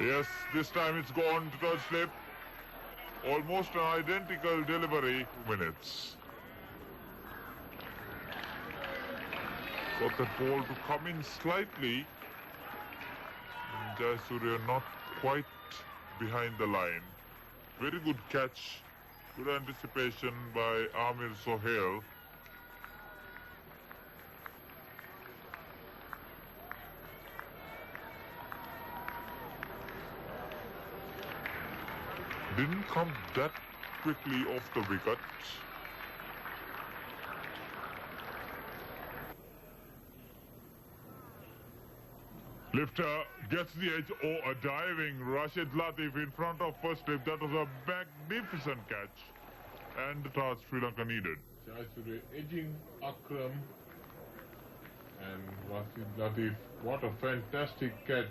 Yes, this time it's gone to third slip. Almost an identical delivery, 2 minutes. Got that ball to come in slightly. Jayasuriya not quite behind the line. Very good catch. Good anticipation by Amir Sohail. Didn't come that quickly off the wicket. Lifter gets the edge. Oh, a diving Rashid Latif in front of first slip. That was a magnificent catch. And the task Sri Lanka needed. Jayasuriya edging Akram. And Rashid Latif, what a fantastic catch.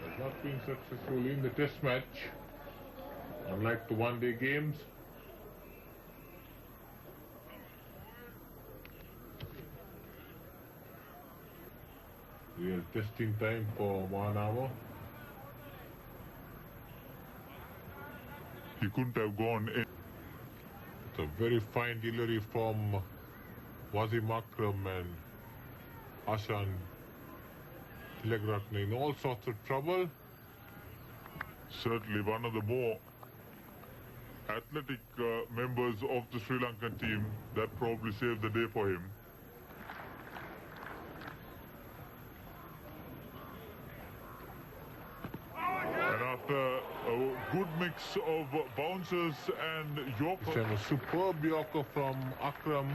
Has not been successful in the test match. Unlike the one-day games. Real testing time for 1 hour. He couldn't have gone in. It's a very fine delivery from Waseem Akram and Ashan Tilakratne in all sorts of trouble. Certainly one of the more athletic members of the Sri Lankan team. That probably saved the day for him. And after a good mix of bouncers and Yorker. A superb Yorker from Akram.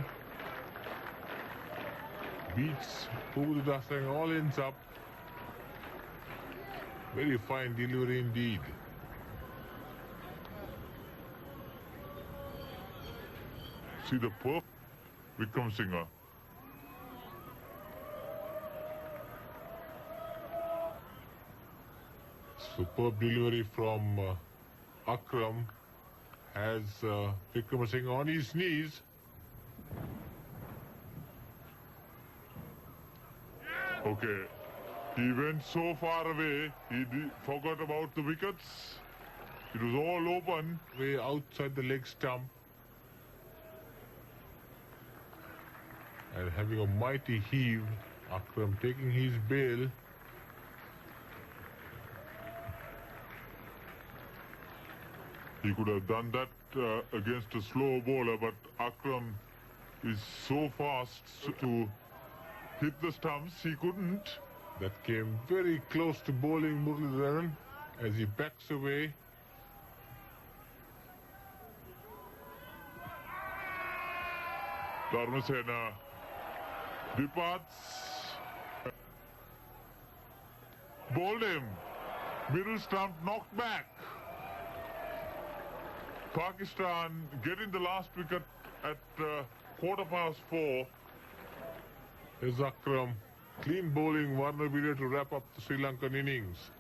Beats Pugudasang, all ends up. Very fine delivery indeed. See the perfect Vikram Singh. Superb delivery from Akram has Vikram Singh on his knees. Okay, he went so far away, he forgot about the wickets. It was all open, way outside the leg stump. And having a mighty heave, Akram taking his bail. He could have done that against a slow bowler, but Akram is so fast to hit the stumps, he couldn't. That came very close to bowling Muralidharan as he backs away. Dharmasena departs. Bowled him. Middle stump knocked back. Pakistan getting the last wicket at 4:15. Here's Akram. Clean bowling, Warner Video to wrap up the Sri Lankan innings.